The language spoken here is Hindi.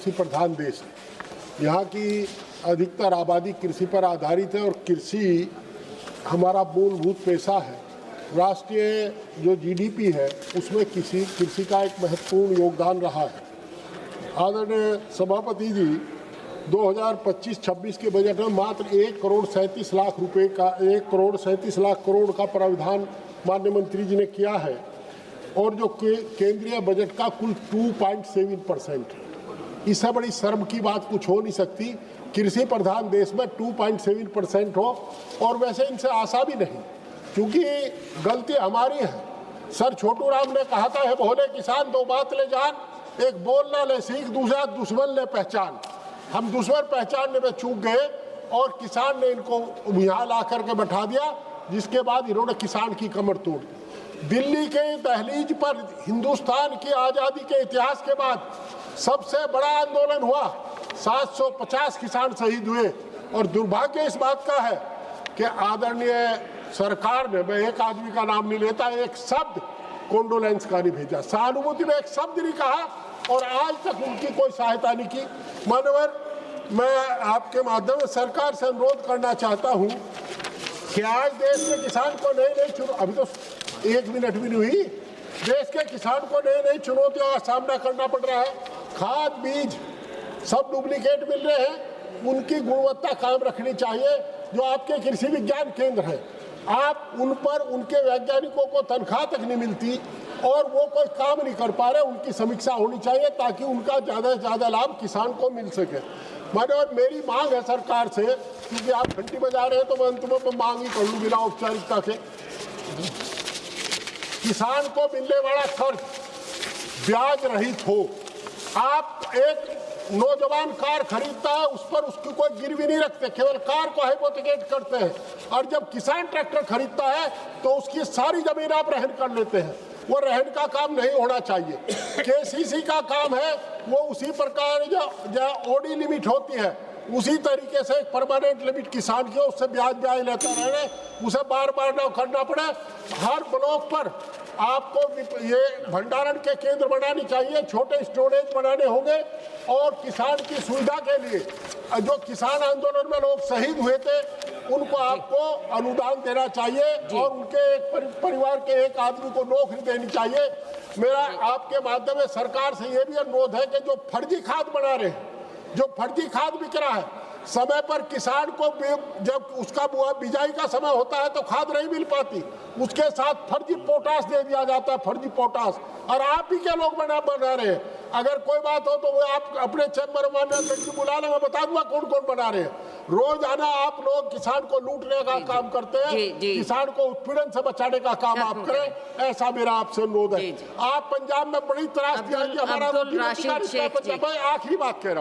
कृषि प्रधान देश है। यहाँ की अधिकतर आबादी कृषि पर आधारित है और कृषि हमारा मूलभूत पेशा है। राष्ट्रीय जो जीडीपी है उसमें कृषि का एक महत्वपूर्ण योगदान रहा है। आदरणीय सभापति जी, 2025-26 के बजट में मात्र 1,37,00,000 रुपए का 1,37,00,000 करोड़ का प्रावधान माननीय मंत्री जी ने किया है और जो केंद्रीय बजट का कुल 2.7% है। इससे बड़ी शर्म की बात कुछ हो नहीं सकती। कृषि प्रधान देश में 2.7% हो, और वैसे इनसे आशा भी नहीं, क्योंकि गलती हमारी है। सर छोटू राम ने कहा था, भोले किसान दो बात ले जान, एक बोलना ले सीख, दूसरा दुश्मन ले पहचान। हम दुश्मन पहचानने में चूक गए और किसान ने इनको यहाँ ला करके बैठा दिया, जिसके बाद इन्होंने किसान की कमर तोड़ दी। दिल्ली के दहलीज पर हिंदुस्तान की आज़ादी के इतिहास के बाद सबसे बड़ा आंदोलन हुआ, 750 किसान शहीद हुए। और दुर्भाग्य इस बात का है कि आदरणीय सरकार ने, मैं एक आदमी का नाम नहीं लेता, एक शब्द कॉन्डोलेंस का नहीं भेजा, सहानुभूति में एक शब्द नहीं कहा, और आज तक उनकी कोई सहायता नहीं की। मानवर, मैं आपके माध्यम से सरकार से अनुरोध करना चाहता हूं कि आज देश में किसान को नई अभी तो 1 मिनट भी नहीं हुई, देश के किसान को नई चुनौतियों का सामना करना पड़ रहा है। खाद बीज सब डुप्लीकेट मिल रहे हैं, उनकी गुणवत्ता कायम रखनी चाहिए। जो आपके कृषि विज्ञान केंद्र है, आप उन पर उनके वैज्ञानिकों को तनख्वाह तक नहीं मिलती और वो कोई काम नहीं कर पा रहे, उनकी समीक्षा होनी चाहिए ताकि उनका ज़्यादा से ज़्यादा लाभ किसान को मिल सके। और मेरी मांग है सरकार से, क्योंकि आप घंटी बजा रहे हैं तो मैं अंत में मांग ही कर लूँ बिना औपचारिकता के। किसान को मिलने वाला कर्ज ब्याज रहित हो। आप एक नौजवान कार खरीदता है, उस पर उसकी कोई गिरवी नहीं रखते, केवल कार को हाइपोथेकेट करते हैं। और जब किसान ट्रैक्टर खरीदता है तो उसकी सारी जमीन आप रहन कर लेते हैं। वो रहन का काम नहीं होना चाहिए। केसीसी का काम है, वो उसी प्रकार जो ओडी लिमिट होती है उसी तरीके से एक परमानेंट लिमिट किसान की, उससे ब्याज लेता रहे, उसे बार बार न करना पड़े। हर ब्लॉक पर आपको ये भंडारण के केंद्र बनाने चाहिए, छोटे स्टोरेज बनाने होंगे, और किसान की सुविधा के लिए जो किसान आंदोलन में लोग शहीद हुए थे उनको आपको अनुदान देना चाहिए और उनके एक परिवार के एक आदमी को नौकरी देनी चाहिए। मेरा आपके माध्यम से सरकार से ये भी अनुरोध है कि जो फर्जी खाद बना रहे हैं, जो फर्जी खाद बिक रहा है, समय पर किसान को जब उसका बिजाई का समय होता है तो खाद नहीं मिल पाती, उसके साथ फर्जी पोटास दे दिया जाता है, फर्जी पोटास। और आप ही के लोग बना रहे हैं। अगर कोई बात हो तो वो आप अपने चैम्बर में बुला लें, मैं बता दूंगा कौन कौन बना रहे हैं। रोजाना आप लोग किसान को लूटने का काम करते हैं, किसान को उत्पीड़न से बचाने का काम आप करें, ऐसा मेरा आपसे अनुरोध है। आप पंजाब में बड़ी त्रासदी है कि हमारा आखिरी बात कह रहा हूँ।